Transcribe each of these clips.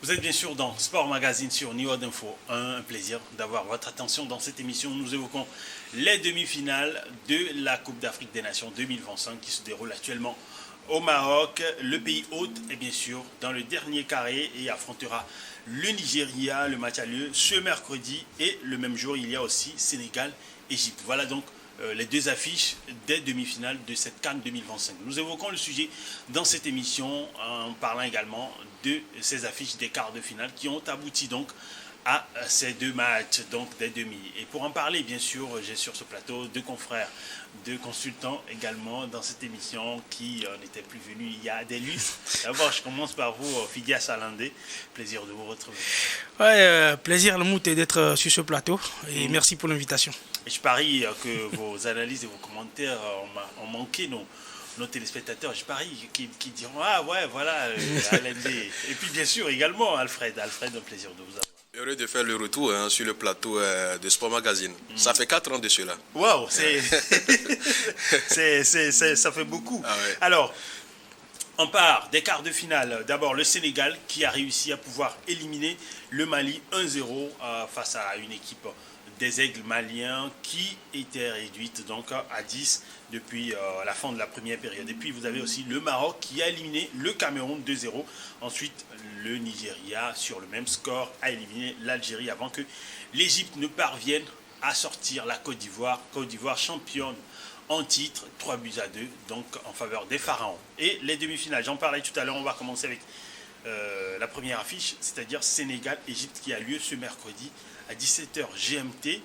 Vous êtes bien sûr dans Sport Magazine sur New Info. Un plaisir d'avoir votre attention dans cette émission. Nous évoquons les demi-finales de la Coupe d'Afrique des Nations 2025 qui se déroule actuellement au Maroc. Le pays hôte est bien sûr dans le dernier carré et affrontera le Nigeria. Le match a lieu ce mercredi et le même jour il y a aussi Sénégal-Égypte. Voilà donc les deux affiches des demi-finales de cette CAN 2025. Nous évoquons le sujet dans cette émission en parlant également de ces affiches des quarts de finale qui ont abouti donc à ces deux matchs, donc des demi. Et pour en parler, bien sûr, j'ai sur ce plateau deux confrères, deux consultants également dans cette émission qui n'étaient plus venus il y a des lustres. D'abord, je commence par vous, Fidia Salandé. Plaisir de vous retrouver. Ouais, plaisir, le mout, d'être sur ce plateau et merci pour l'invitation. Et je parie que vos analyses et vos commentaires ont manqué nos téléspectateurs. Je parie qui diront ah ouais, voilà, LND. Et puis bien sûr également Alfred, un plaisir de vous avoir. Heureux de faire le retour sur le plateau de Sport Magazine. Ça fait 4 ans de cela. Waouh, ça fait beaucoup. Ah ouais. Alors, on part des quarts de finale. D'abord, le Sénégal qui a réussi à pouvoir éliminer le Mali 1-0 face à une équipe des Aigles maliens qui était réduite donc à 10 depuis la fin de la première période. Et puis vous avez aussi le Maroc qui a éliminé le Cameroun 2-0. Ensuite, le Nigeria sur le même score a éliminé l'Algérie avant que l'Égypte ne parvienne à sortir la Côte d'Ivoire. Côte d'Ivoire championne en titre, 3-2 donc en faveur des Pharaons. Et les demi-finales, j'en parlais tout à l'heure, on va commencer avec la première affiche, c'est-à-dire Sénégal-Égypte qui a lieu ce mercredi à 17h GMT.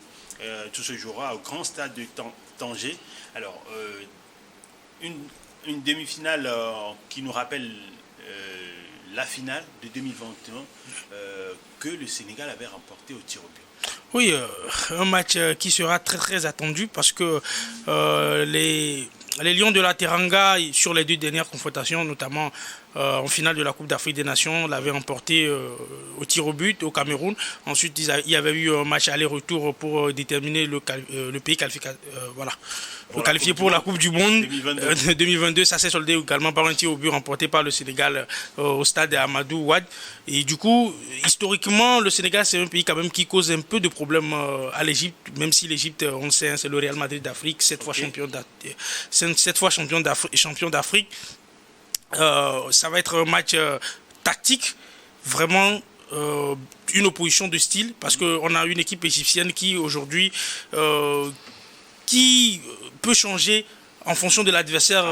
Tout se jouera au grand stade de Tanger. Alors, une demi-finale qui nous rappelle la finale de 2021 que le Sénégal avait remporté au tir au but. Oui, un match qui sera très très attendu parce que les Lions de la Teranga, sur les deux dernières confrontations, notamment en finale de la Coupe d'Afrique des Nations, l'avaient emporté au tir au but au Cameroun. Ensuite, il y avait eu un match aller-retour pour déterminer le pays qualifié pour la Coupe du Monde 2022. Ça s'est soldé également par un tir au but remporté par le Sénégal au stade Amadou Ouad. Et du coup, historiquement, le Sénégal, c'est un pays quand même qui cause un peu de problèmes à l'Égypte, même si l'Égypte, on le sait, c'est le Real Madrid d'Afrique, 7 fois champion d'Afrique. Ça va être un match tactique, vraiment une opposition de style, parce qu'on a une équipe égyptienne qui aujourd'hui qui peut changer en fonction de l'adversaire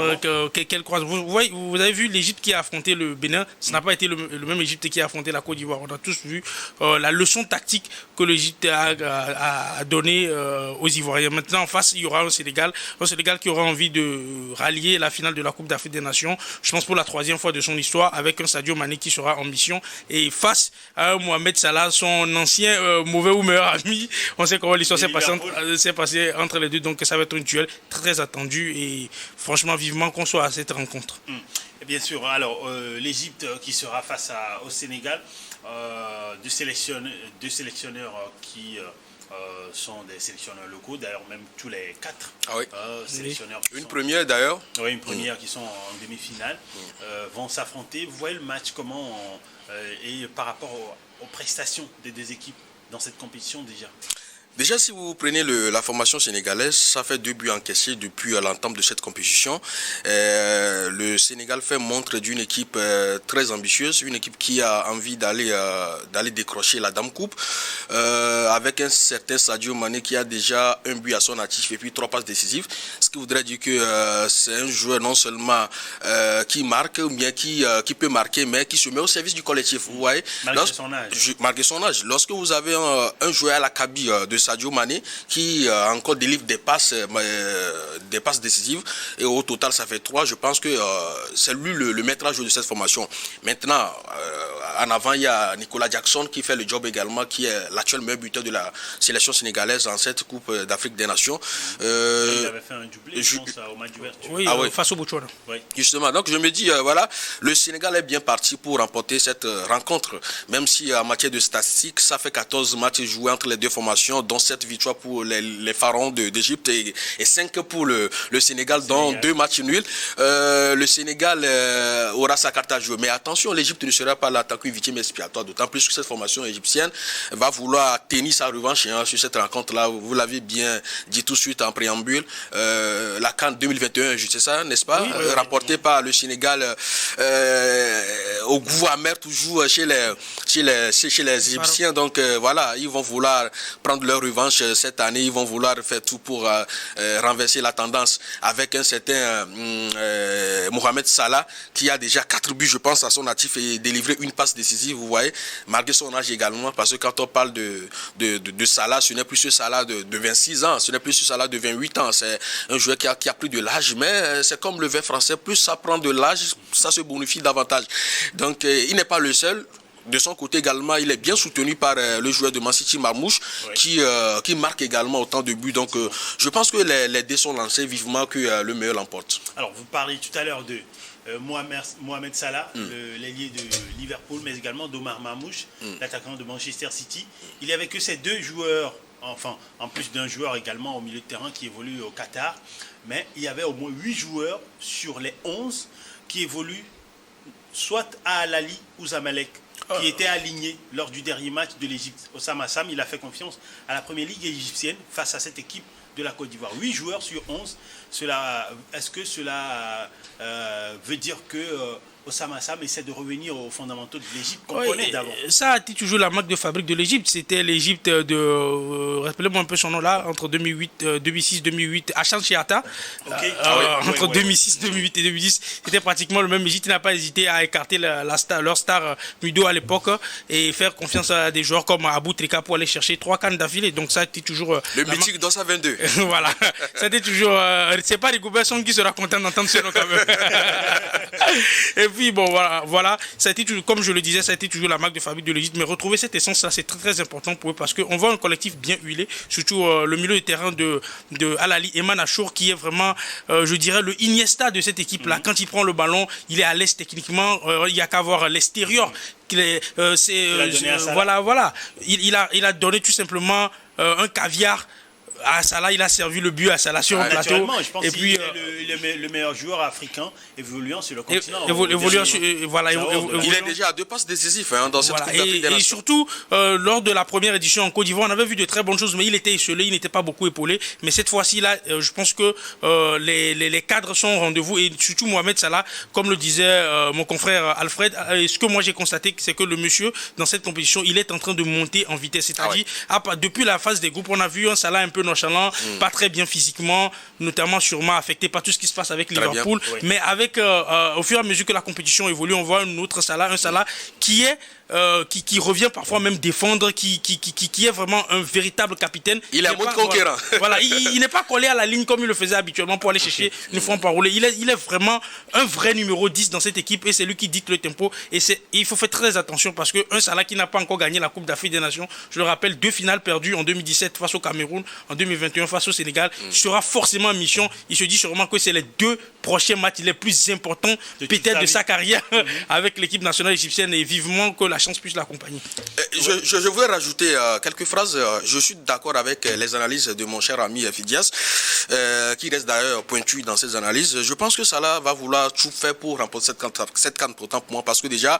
qu'elle croise. Vous avez vu l'Égypte qui a affronté le Bénin, ce n'a pas été le même Égypte qui a affronté la Côte d'Ivoire. On a tous vu la leçon tactique que l'Égypte a donnée aux Ivoiriens. Maintenant, en face, il y aura un Sénégal qui aura envie de rallier la finale de la Coupe d'Afrique des Nations, je pense pour la 3e fois de son histoire, avec un Sadio Mané qui sera en mission, et face à un Mohamed Salah, son ancien mauvais ou meilleur ami. On sait comment l'histoire s'est passée entre les deux, donc ça va être un duel très attendu. Et franchement, vivement qu'on soit à cette rencontre. Et bien sûr, alors l'Égypte qui sera face au Sénégal, deux sélectionneurs qui sont des sélectionneurs locaux, d'ailleurs même tous les 4 sélectionneurs. Une première d'ailleurs. Oui, une première qui sont en demi-finale, vont s'affronter. Vous voyez le match comment et par rapport aux prestations des deux équipes dans cette compétition déjà? Déjà, si vous prenez la formation sénégalaise, ça fait 2 buts encaissés depuis l'entame de cette compétition. Le Sénégal fait montre d'une équipe très ambitieuse, une équipe qui a envie d'aller décrocher la Dame Coupe, avec un certain Sadio Mané qui a déjà 1 but à son actif et puis 3 passes décisives. Ce qui voudrait dire que c'est un joueur non seulement qui marque, ou bien qui peut marquer, mais qui se met au service du collectif. Vous voyez, malgré son âge. Lorsque vous avez un joueur à la cabine de Sadio Mané qui encore délivre des passes décisives, et au total ça fait 3. Je pense que c'est lui le maître à jouer de cette formation. Maintenant, en avant il y a Nicolas Jackson qui fait le job également, qui est l'actuel meilleur buteur de la sélection sénégalaise en cette Coupe d'Afrique des Nations. Il avait fait un doublé, je pense, au match d'ouverture. Oui, face au Botswana. Oui. Justement, donc je me dis, voilà, le Sénégal est bien parti pour remporter cette rencontre, même si en matière de statistiques, ça fait 14 matchs joués entre les deux formations, dont 7 victoires pour les Pharaons d'Égypte et 5 pour le Sénégal, dont 2 matchs nuls. Le Sénégal aura sa carte à jouer. Mais attention, l'Égypte ne sera pas l'attaquant plus victime expiatoire, d'autant plus que cette formation égyptienne va vouloir tenir sa revanche sur cette rencontre-là. Vous l'avez bien dit tout de suite en préambule. La CAN 2021, c'est ça, n'est-ce pas? Oui, rapporté par le Sénégal au goût amer toujours chez les Égyptiens. Donc voilà, ils vont vouloir prendre leur revanche cette année. Ils vont vouloir faire tout pour renverser la tendance avec un certain Mohamed Salah qui a déjà 4 buts, je pense, à son actif et délivré une passe décisive, vous voyez, malgré son âge également, parce que quand on parle de Salah, ce n'est plus ce Salah de 26 ans, ce n'est plus ce Salah de 28 ans, c'est un joueur qui a plus de l'âge, mais c'est comme le vin français, plus ça prend de l'âge, ça se bonifie davantage. Donc il n'est pas le seul. De son côté également, il est bien soutenu par le joueur de Man City, Marmouche, qui marque également autant de buts. Donc je pense que les dés sont lancés vivement que le meilleur l'emporte. Alors vous parlez tout à l'heure de Mohamed Salah, l'ailier de Liverpool, mais également d'Omar Marmouche, l'attaquant de Manchester City. Il n'y avait que ces 2 joueurs, enfin en plus d'un joueur également au milieu de terrain qui évolue au Qatar, mais il y avait au moins 8 joueurs sur les 11 qui évoluent soit à Al-Ahly ou Zamalek, qui était aligné lors du dernier match de l'Égypte. Osama Sam, il a fait confiance à la première ligue égyptienne face à cette équipe de la Côte d'Ivoire. 8 joueurs sur 11. Est-ce que cela veut dire que Osama Sam essaie de revenir aux fondamentaux de l'Égypte qu'on connaît d'avant? Ça a été toujours la marque de fabrique de l'Égypte. C'était l'Égypte de, rappelez-moi un peu son nom là, entre 2006-2008, Hassan Chiata. Entre 2006, 2008 et 2010, c'était pratiquement le même Égypte. Il n'a pas hésité à écarter leur star Mudo à l'époque et faire confiance à des joueurs comme Abou Trika pour aller chercher 3 cannes d'affilée. Donc ça a été toujours... le mythique dans sa 22. Voilà. C'était toujours... c'est pas Rigobert Song qui sera content d'entendre ce nom quand même. Et puis bon voilà, ça a été toujours, comme je le disais, ça a été toujours la marque de fabrique de l'Égypte, mais retrouver cette essence là c'est très très important pour eux parce qu'on voit un collectif bien huilé, surtout le milieu de terrain de Al-Ahly, Eman Achour, qui est vraiment je dirais le Iniesta de cette équipe là. Quand il prend le ballon, il est à l'aise techniquement, il n'y a qu'à voir l'extérieur. Voilà, il a donné tout simplement un caviar à Salah. Il a servi le but à Salah sur un plateau. Je pense qu'il est le meilleur joueur africain évoluant sur le continent. Il est déjà à 2 passes décisives dans cette Coupe d'Afrique des Nations. Et surtout, lors de la première édition en Côte d'Ivoire, on avait vu de très bonnes choses, mais il était isolé, il n'était pas beaucoup épaulé. Mais cette fois-ci, là, je pense que les cadres sont au rendez-vous. Et surtout Mohamed Salah, comme le disait mon confrère Alfred, ce que moi j'ai constaté, c'est que le monsieur, dans cette compétition, il est en train de monter en vitesse. C'est-à-dire, depuis la phase des groupes, on a vu un Salah un peu nonchalant, pas très bien physiquement, notamment sûrement affecté par tout ce qui se passe avec Liverpool. Mais avec, au fur et à mesure que la compétition évolue, on voit un autre Salah, qui est qui revient parfois même défendre, qui est vraiment un véritable capitaine. Il est en mode conquérant. Voilà, il n'est pas collé à la ligne comme il le faisait habituellement pour aller chercher une fois par rouler. Il est vraiment un vrai numéro 10 dans cette équipe et c'est lui qui dicte le tempo. Et il faut faire très attention parce qu'un Salah qui n'a pas encore gagné la Coupe d'Afrique des Nations, je le rappelle, 2 finales perdues en 2017 face au Cameroun, en 2021 face au Sénégal, sera forcément en mission. Il se dit sûrement que c'est les 2 prochains matchs les plus importants peut-être de sa carrière avec l'équipe nationale égyptienne et vivement que la chance puisse l'accompagner. Je voudrais rajouter quelques phrases. Je suis d'accord avec les analyses de mon cher ami Fidias, qui reste d'ailleurs pointu dans ses analyses. Je pense que Salah va vouloir tout faire pour remporter cette CAN pour moi, parce que déjà,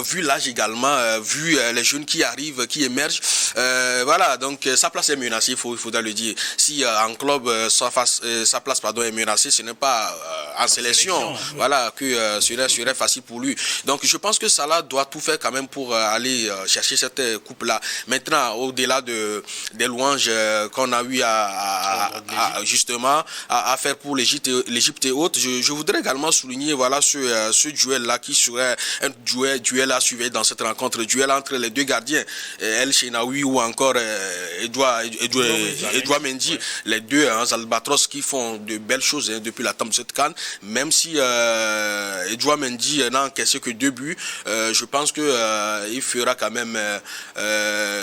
vu l'âge également, vu les jeunes qui arrivent, qui émergent, voilà, donc sa place est menacée, il faudra le dire. Si en club, sa place est menacée, ce n'est pas en sélection, voilà, que serait facile pour lui. Donc je pense que Salah doit tout faire quand même pour aller chercher cette coupe-là. Maintenant, au-delà des louanges qu'on a eu justement à faire pour l'Égypte et autres, je voudrais également souligner voilà, ce duel-là qui serait un duel à suivre dans cette rencontre, duel entre les 2 gardiens, El Shenaoui ou encore Edouard Mendy, les 2 albatros qui font de belles choses depuis la temps de cette CAN, même si Edouard Mendy n'a encaissé que 2 buts, je pense que il fera quand même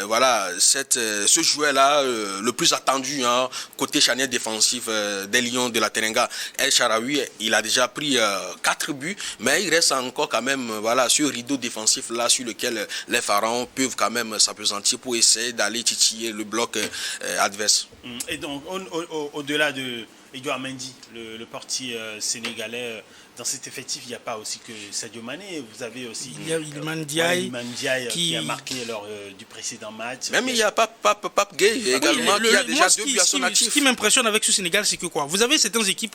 voilà, ce joueur-là le plus attendu côté charnière défensif des Lions de la Teranga. El Shaarawy, il a déjà pris 4 buts, mais il reste encore quand même voilà, ce rideau défensif là sur lequel les Pharaons peuvent quand même s'appesantir pour essayer d'aller titiller le bloc adverse. Et donc au-delà de Edouard Mendy, le portier sénégalais dans cet effectif, il n'y a pas aussi que Sadio Mané. Vous avez aussi il y a Iliman Ndiaye, qui a marqué lors du précédent match. Même il y a Pape Gueye également qui a déjà 2 buts à son actif. Ce qui m'impressionne avec ce Sénégal, c'est que quoi, vous avez certaines équipes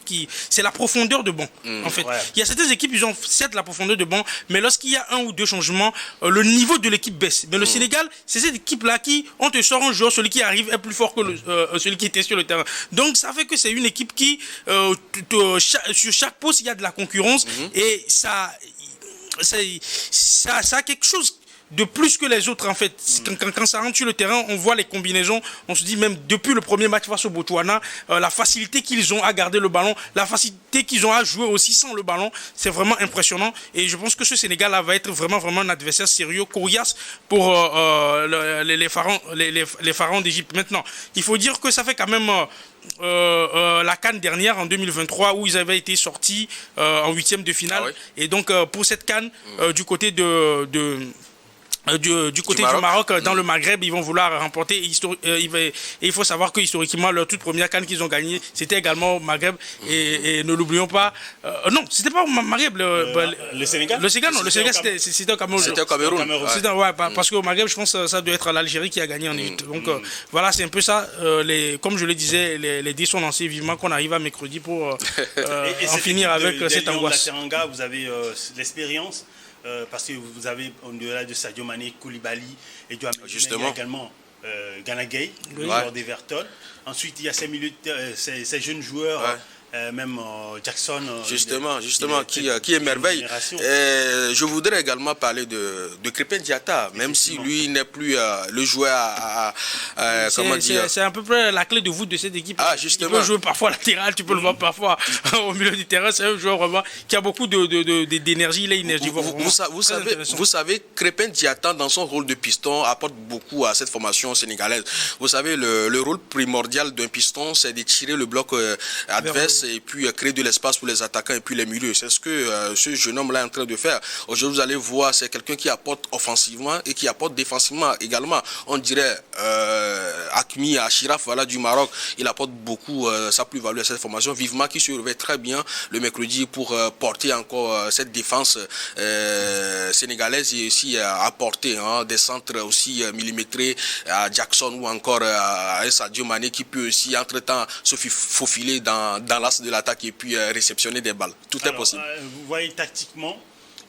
c'est la profondeur de banc. En fait, il y a certaines équipes, ils ont certes la profondeur de banc, mais lorsqu'il y a 1 ou 2 changements, le niveau de l'équipe baisse. Mais le Sénégal, c'est cette équipe-là qui, on te sort un joueur, celui qui arrive est plus fort que celui qui était sur le terrain. Donc ça fait que c'est une équipe qui, sur chaque poste, il y a de la concurrence et ça a quelque chose de plus que les autres en fait. Quand ça rentre sur le terrain, on voit les combinaisons, on se dit même depuis le premier match face au Botswana, la facilité qu'ils ont à garder le ballon, la facilité qu'ils ont à jouer aussi sans le ballon, c'est vraiment impressionnant et je pense que ce Sénégal-là va être vraiment un adversaire sérieux, coriace pour les pharaons d'Égypte. Maintenant, il faut dire que ça fait quand même la CAN dernière en 2023 où ils avaient été sortis en 8e de finale et donc pour cette CAN du côté du côté du Maroc, dans le Maghreb, ils vont vouloir remporter. Et il faut savoir que historiquement, leur toute première CAN qu'ils ont gagnée, c'était également au Maghreb. Et ne l'oublions pas. Non, c'était pas au Maghreb. Le Sénégal. Le Sénégal, non. Le Sénégal, c'était au Cameroun. C'était au Cameroun. Parce qu'au Maghreb, je pense que ça doit être l'Algérie qui a gagné en Égypte. Donc voilà, c'est un peu ça. Comme je le disais, les dés sont lancés vivement qu'on arrive à mercredi pour en finir avec cette angoisse. La Teranga, vous avez l'expérience. Parce que vous avez, au-delà de Sadio Mané, Koulibaly et il y a également Gana Gueye, le joueur d'Everton. Ensuite, il y a ces jeunes joueurs, même Jackson. Justement, qui émerveille. Je voudrais également parler de Krépin Diatta, même si lui n'est plus le joueur comment dire. C'est à peu près la clé de voûte de cette équipe. Justement. Tu peux jouer parfois latéral, tu peux le voir parfois au milieu du terrain. C'est un joueur vraiment qui a beaucoup d'énergie. Il est énergivore. Vous savez, Krépin Diatta, dans son rôle de piston, apporte beaucoup à cette formation sénégalaise. Vous savez, le rôle primordial d'un piston, c'est de tirer le bloc adverse et puis créer de l'espace pour les attaquants et puis les milieux. C'est ce que ce jeune homme-là est en train de faire. Aujourd'hui, vous allez voir, c'est quelqu'un qui apporte offensivement et qui apporte défensivement également. On dirait Hakimi Achraf, voilà, du Maroc, il apporte beaucoup sa plus-value à cette formation. Vivement qui se réveille très bien le mercredi pour porter encore cette défense sénégalaise et aussi apporter des centres aussi millimétrés à Jackson ou encore à Sadio Mané qui peut aussi entre-temps se faufiler dans la de l'attaque et puis réceptionner des balles. Tout est possible. Vous voyez tactiquement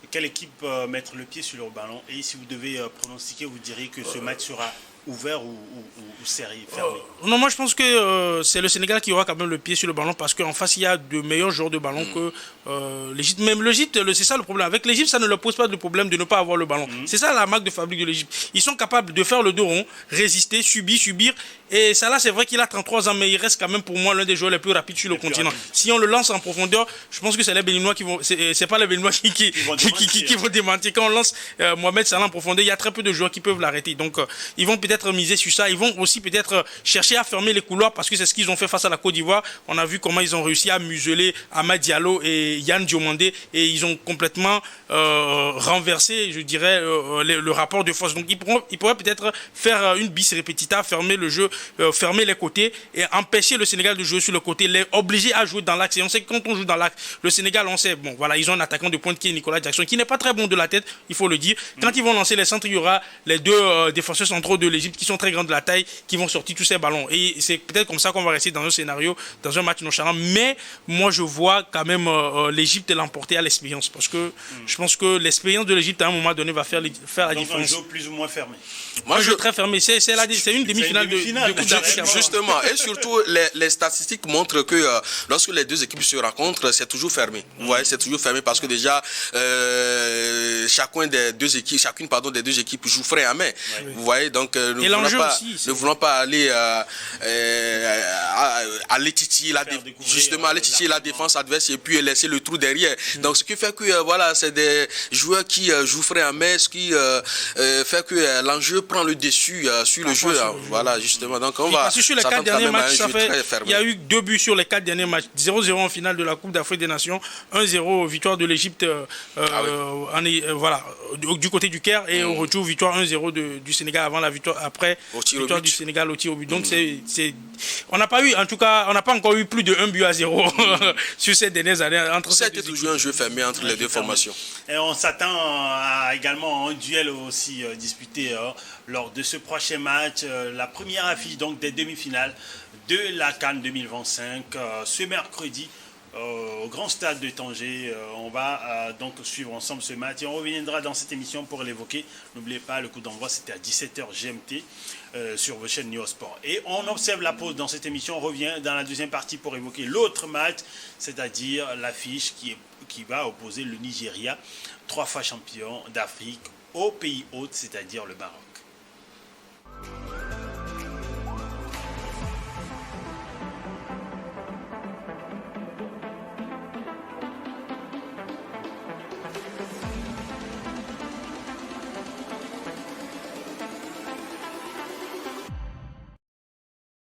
quelle équipe mettre le pied sur le ballon et si vous devez pronostiquer, vous diriez que ce match sera ouvert ou serré, fermé? Non, moi je pense que c'est le Sénégal qui aura quand même le pied sur le ballon parce qu'en face il y a de meilleurs joueurs de ballon que l'Égypte. Même l'Égypte, c'est ça le problème. Avec l'Égypte, ça ne leur pose pas de problème de ne pas avoir le ballon. C'est ça la marque de fabrique de l'Égypte. Ils sont capables de faire le dos rond, résister, subir. Et ça là, c'est vrai qu'il a 33 ans, mais il reste quand même pour moi l'un des joueurs les plus rapides sur le continent. Si on le lance en profondeur, je pense que c'est les Béninois qui vont. C'est pas les Béninois qui vont démentir. Quand on lance Mohamed Salah en profondeur, il y a très peu de joueurs qui peuvent l'arrêter. Donc ils vont peut-être miser sur ça. Ils vont aussi peut-être chercher à fermer les couloirs parce que c'est ce qu'ils ont fait face à la Côte d'Ivoire. On a vu comment ils ont réussi à museler Amad Diallo et Yann Diomandé et ils ont complètement renversé, je dirais, le rapport de force. Donc ils pourraient peut-être faire une bis repetita, fermer le jeu, fermer les côtés et empêcher le Sénégal de jouer sur le côté, les obliger à jouer dans l'axe. Et on sait que quand on joue dans l'axe, le Sénégal, on sait, bon voilà, ils ont un attaquant de pointe qui est Nicolas Jackson, qui n'est pas très bon de la tête, il faut le dire. Quand ils vont lancer les centres, il y aura les deux défenseurs centraux de l'Égypte qui sont très grands de la taille, qui vont sortir tous ces ballons. Et c'est peut-être comme ça qu'on va rester dans un scénario, dans un match nonchalant. Mais moi, je vois quand même l'Égypte l'emporter à l'expérience. Parce que je pense que l'expérience de l'Égypte, à un moment donné, va faire la différence. Un jeu plus ou moins fermé. Moi, un jeu très fermé. C'est une demi-finale de Coupe d'Afrique. Justement, et surtout, les statistiques montrent que lorsque les deux équipes se rencontrent, c'est toujours fermé. Vous voyez, c'est toujours fermé parce que déjà, chacune des deux équipes joue frais à main. Ouais. Vous voyez, donc ne voulons pas aller aller titiller la défense adverse et puis laisser le trou derrière. Donc ce qui fait que voilà, c'est des joueurs qui jouent frais à main, ce qui fait que l'enjeu prend le dessus sur le jeu. Voilà, justement. Effectivement, donc on va parce que sur les 4 derniers matchs, il y a eu 2 buts sur les 4 derniers matchs. 0-0 en finale de la Coupe d'Afrique des Nations, 1-0 victoire de l'Égypte voilà, du côté du Caire, et au retour victoire 1-0 du Sénégal avant la victoire, après victoire du Sénégal au tir au but. Donc on n'a pas eu, en tout cas, on n'a pas encore eu plus de 1 but à 0 sur ces dernières années. C'était toujours un jeu fermé entre les deux formations. Et on s'attend à également un duel aussi disputé lors de ce prochain match, la première affiche donc des demi-finales de la CAN 2025 ce mercredi au grand stade de Tanger. On va donc suivre ensemble ce match et on reviendra dans cette émission pour l'évoquer. N'oubliez pas, le coup d'envoi c'était à 17h GMT sur vos chaînes Neosport. Et on observe la pause dans cette émission. On revient dans la deuxième partie pour évoquer l'autre match, c'est-à-dire l'affiche qui va opposer le Nigeria, 3 fois champion d'Afrique, au pays hôte, c'est-à-dire le Maroc.